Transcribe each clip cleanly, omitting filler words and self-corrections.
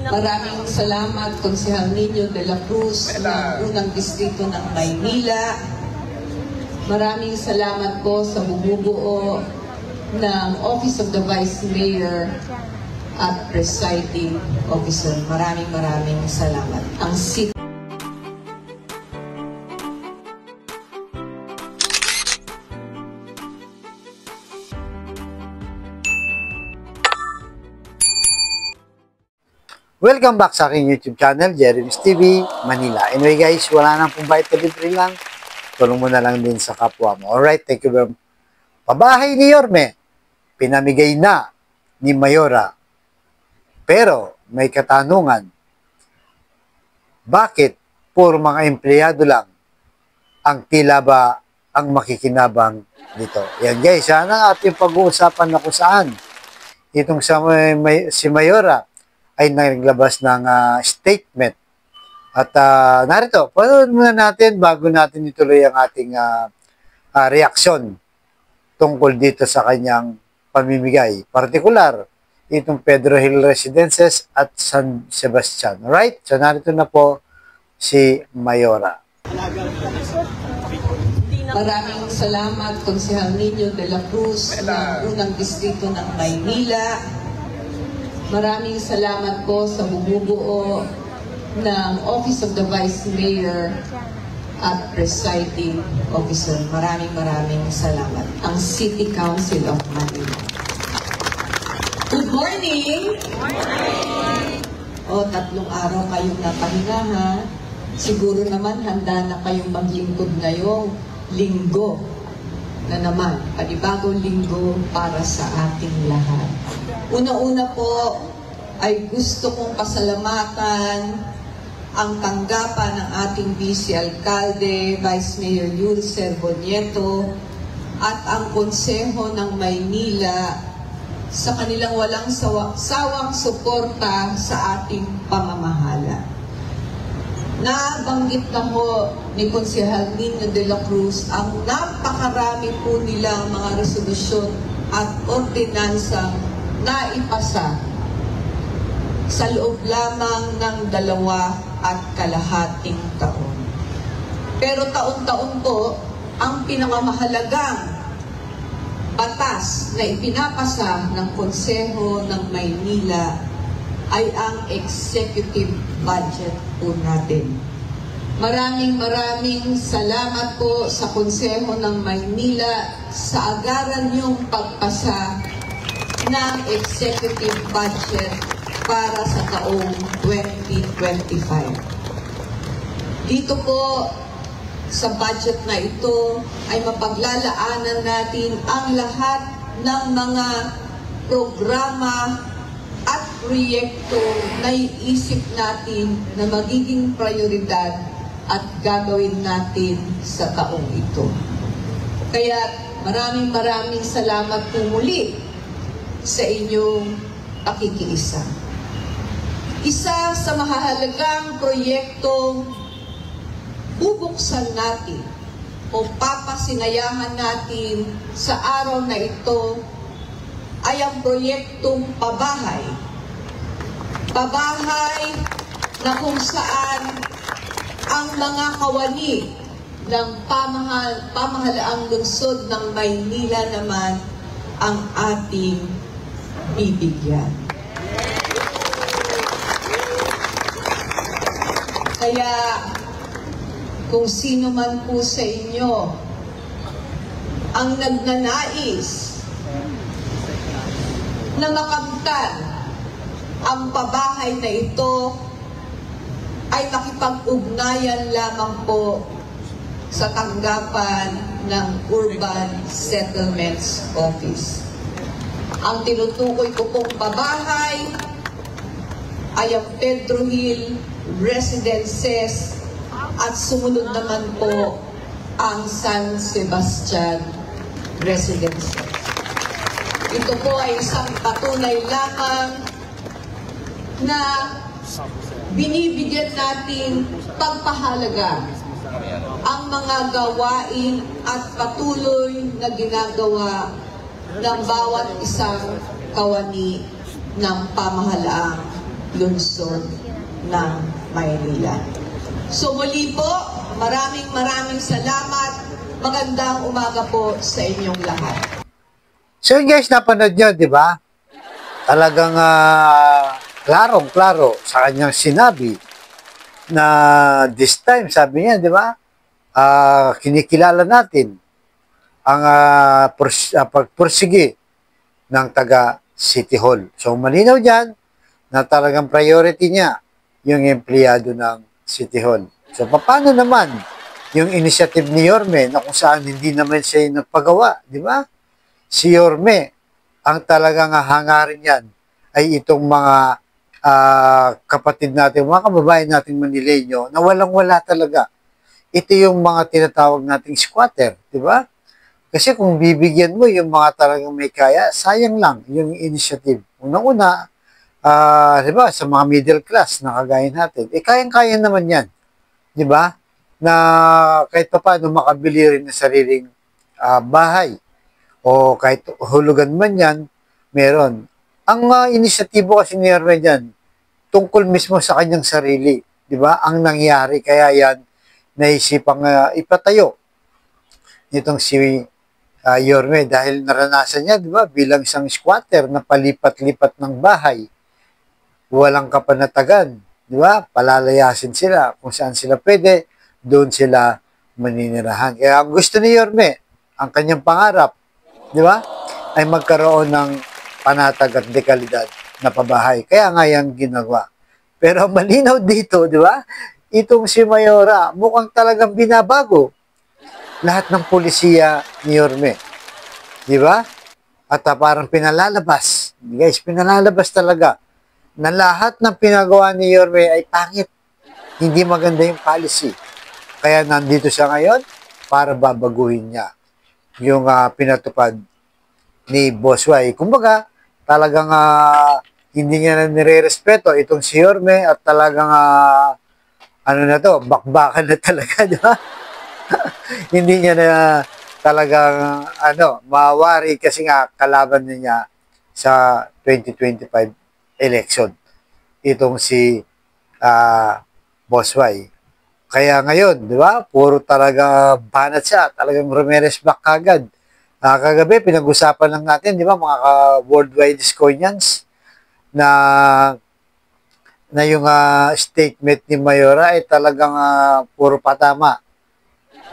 Maraming salamat, Konsehal Nino de la Cruz ng unang distrito ng Maynila. Maraming salamat po sa bumubuo ng Office of the Vice Mayor at Presiding Officer. Maraming salamat. Ang city Welcome back sa aking YouTube channel, Jeremy's TV, Manila. Anyway guys, wala nang pong bayad na libre lang. Tulong mo na lang din sa kapwa mo. Alright, thank you very much. Pabahay ni Yorme, pinamigay na ni Mayora. Pero may katanungan, bakit puro mga empleyado lang ang tila ba ang makikinabang dito? Yan guys, yan ang ating pag-uusapan na kung saan itong si Mayora ay naglabas ng statement. At narito, panood muna natin bago natin ituloy ang ating reaksyon tungkol dito sa kanyang pamimigay. Partikular, itong Pedro Hill Residences at San Sebastian. Alright? So narito na po si Mayora. Maraming salamat, Konsehal Nino de la Cruz ng unang distrito ng Maynila. Maraming salamat po sa bumubuo ng Office of the Vice Mayor at Presiding Officer. Maraming salamat. Ang City Council of Manila. Good morning! Good morning! O, 3 araw kayong napahinga ha. Siguro naman handa na kayong maglingkod ngayong linggo na naman. Panibagong linggo para sa ating lahat. Una-una po ay gusto kong pasalamatan ang tanggapan ng ating Vice Alcalde, Vice Mayor Yul Serbonieto at ang Konseho ng Maynila sa kanilang walang sawang suporta sa ating pamamahala. Nabanggit na ho ni Konsehal Nino de la Cruz ang napakarami po nilang mga resolusyon at ordinansang naipasa sa loob lamang ng 2.5 taon. Pero taon-taon po, ang pinakamahalagang batas na ipinapasa ng Konseho ng Maynila ay ang executive budget po natin. Maraming salamat po sa Konseho ng Maynila sa agaran niyong pagpasa ng executive budget para sa taong 2025. Dito po sa budget na ito ay mapaglalaanan natin ang lahat ng mga programa at proyekto na iisip natin na magiging prioridad at gagawin natin sa taong ito. Kaya maraming salamat po muli sa inyong pakikiisa. Isa sa mahalagang proyektong bubuksan natin o papasinayahan natin sa araw na ito ay ang proyektong pabahay. Pabahay na kung saan ang mga kawani ng pamahalaang lungsod ng Maynila naman ang ating bibigyan. Kaya kung sino man po sa inyo ang nagnanais na makamtan ang pabahay na ito, ay makipag-ugnayan lamang po sa tanggapan ng Urban Settlements Office. Ang tinutukoy ko pong pabahay ay ang Pedro Hill Residences at sumunod naman po ang San Sebastian Residences. Ito po ay isang patunay lamang na binibigyan natin pagpahalaga ang mga gawain at patuloy na ginagawa ng bawat isang kawani ng pamahalaang lungsod ng Maynila. So muli po, maraming salamat. Magandang umaga po sa inyong lahat. So guys, napanood nyo, di ba? Talagang klarong-klaro sa kanyang sinabi na this time, sabi niya, di ba? Kinikilala natin ang pagpursige ng taga City Hall. So malinaw dyan na talagang priority niya yung empleyado ng City Hall. So paano naman yung initiative ni Yorme na kung saan hindi naman siya nagpagawa, di ba? Si Yorme, ang talagang hangarin yan ay itong mga kapatid natin, mga kababayan nating Manileño na walang-wala talaga. Ito yung mga tinatawag nating squatter, di ba? Kasi kung bibigyan mo yung mga talagang may kaya, sayang lang yung initiative. Unang-una, di ba, sa mga middle class na kagaya natin, kayang-kaya naman yan. Di ba? Na kahit pa paano makabili rin ng sariling bahay. O kahit hulugan man yan, meron. Ang inisyatibo kasi ni Yorme dyan, tungkol mismo sa kanyang sarili. Di ba? Ang nangyari, kaya yan, naisipang ipatayo nitong si Yorme dahil naranasan niya, di ba, bilang isang squatter na palipat-lipat ng bahay, walang kapanatagan, di ba, palalayasin sila, kung saan sila pwede, doon sila maninirahan. Kaya ang gusto ni Yorme, ang kanyang pangarap, di ba, ay magkaroon ng panatag at dekalidad na pabahay. Kaya nga yan ginagawa. Pero malinaw dito, di ba, itong si Mayora, mukhang talagang binabago lahat ng pulisiya ni Yorme. Di ba? At parang pinalalabas. Guys, pinalalabas talaga na lahat ng pinagawa ni Yorme ay pangit. Hindi maganda yung policy. Kaya nandito siya ngayon para babaguhin niya yung pinatupad ni Boss Y. Kumbaga, talagang hindi niya na nire-respeto itong si Yorme at talagang ano na to, bakbakan na talaga, di ba? Hindi niya na talagang mawari kasi nga kalaban niya sa 2025 election. Itong si Boss Y. Kaya ngayon, di ba? Puro talaga banat siya. Talagang Romeres back kagad. Kagabi, pinag-usapan lang natin, di ba, mga worldwide Disconians na yung statement ni Mayora ay talagang puro patama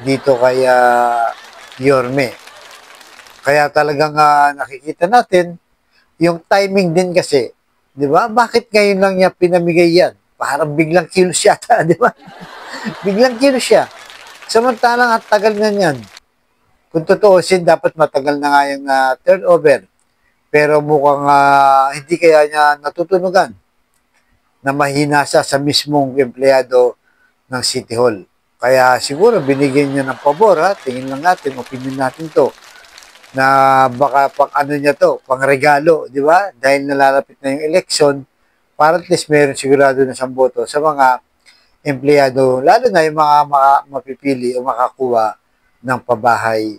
dito kay Yorme. Kaya talagang nakikita natin yung timing din kasi, di ba? Bakit ngayon lang niya pinamigay yan? Parang biglang kilos yata, di ba? Biglang kilos siya. Samantalang at tagal na yan. Kung totoosin, dapat matagal na nga yung turnover. Pero mukhang hindi kaya niya natutunugan na mahina siya sa mismong empleyado ng City Hall. Kaya siguro binigyan niya ng pabor, tingin lang natin, opinion natin to, na baka pang ano niya to, pang regalo, di ba? Dahil nalalapit na yung election, para at least meron sigurado na siyang boto sa mga empleyado, lalo na yung mga mapipili o makakuha ng pabahay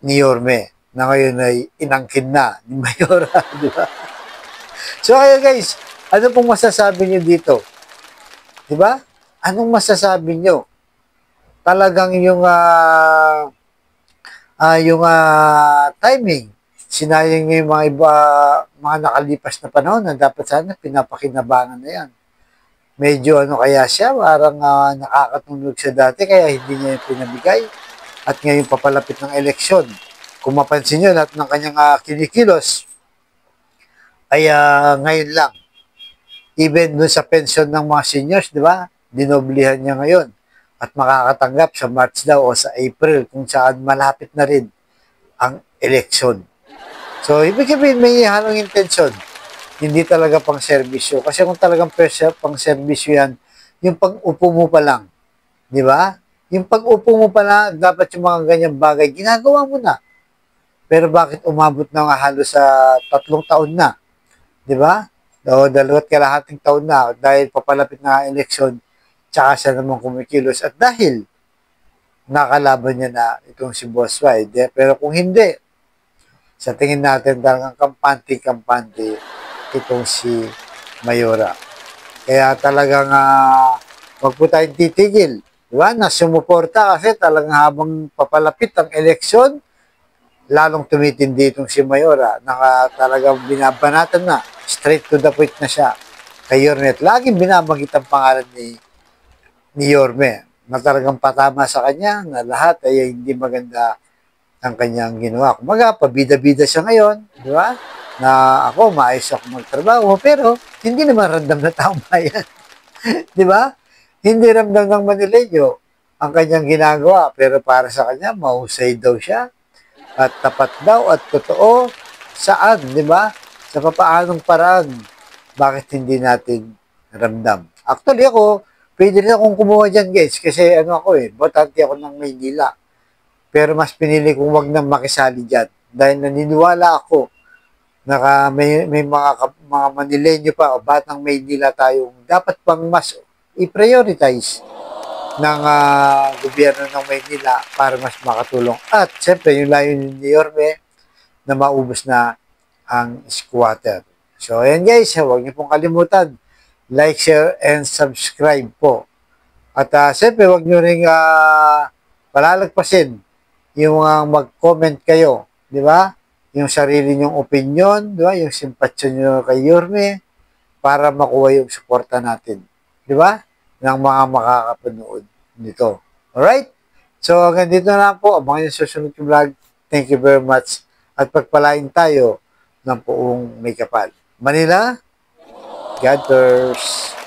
ni Yorme, na ngayon ay inangkin na ni Mayora, di ba? So kaya guys, ano pong masasabi niyo dito? Di ba? Anong masasabi niyo? Talagang yung timing, sinayang niya yung mga nakalipas na panahon na dapat sana pinapakinabangan na yan. Medyo kaya siya, parang nakakatulog siya dati, kaya hindi niya yung pinabigay. At ngayon papalapit ng eleksyon. Kung mapansin niyo, lahat ng kanyang kinikilos ay ngayon lang. Even dun sa pension ng mga seniors, di ba? Dinoblihan niya ngayon. At makakatanggap sa March daw o sa April kung saan malapit na rin ang eleksyon. So, ibig sabihin may halong intensyon. Hindi talaga pang serbisyo. Kasi kung talagang pang serbisyo yan, yung pag-upo mo pa lang, di ba? Yung pag-upo mo pa lang, dapat yung mga ganyang bagay, ginagawa mo na. Pero bakit umabot na nga halos sa 3 taon na? Di ba? O 2.5 taon na dahil papalapit na eleksyon, tsaka siya naman kumikilos. At dahil nakalaban niya na itong si Boss Y. Pero kung hindi, sa tingin natin talagang kampante, itong si Mayora. Kaya talagang wag po tayong titigil. Diba? Na sumuporta kasi talagang habang papalapit ang eleksyon, lalong tumitindi itong si Mayora. Talagang binabanatan na. Straight to the point na siya. Kay Yorme. At laging binabagit ang pangalan ni Yorme. Na talagang patama sa kanya na lahat ay hindi maganda ang kanyang ginawa. Kumaga, pabida-bida siya ngayon. Di ba? Na ako, maayos ako magtrabaho. Pero, hindi naman randam na taong bayan. Di ba? Hindi ramdam ng Manileño ang kanyang ginagawa. Pero para sa kanya, mahusay daw siya. At tapat daw at totoo. Saan? Di ba? Sa papaanong paraan. Bakit hindi natin ramdam? Actually ako, pwede rin akong kumuha dyan guys. Kasi botante ako ng Maynila. Pero mas pinili kong wag nang makisali dyan. Dahil naniniwala ako na may mga Manileño pa o batang Maynila tayong dapat pang mas i-prioritize ng gobyerno ng Maynila para mas makatulong. At siyempre, yung layunin ni Yorme na maubos na ang squatter. So, ayan guys, huwag niyo pong kalimutan. Like, share, and subscribe po. At siyempre, huwag niyo rin palalagpasin yung mag-comment kayo, di ba? Yung sarili nyong opinion, di ba? Yung simpatsya nyo kay Yorme para makuha yung suporta natin, di ba? Ng mga makakapanood nito. Alright? So, hanggang dito na lang po. Abangan yung susunod yung vlog. Thank you very much. At pagpalain tayo ng buong may kapal. Manila, God bless.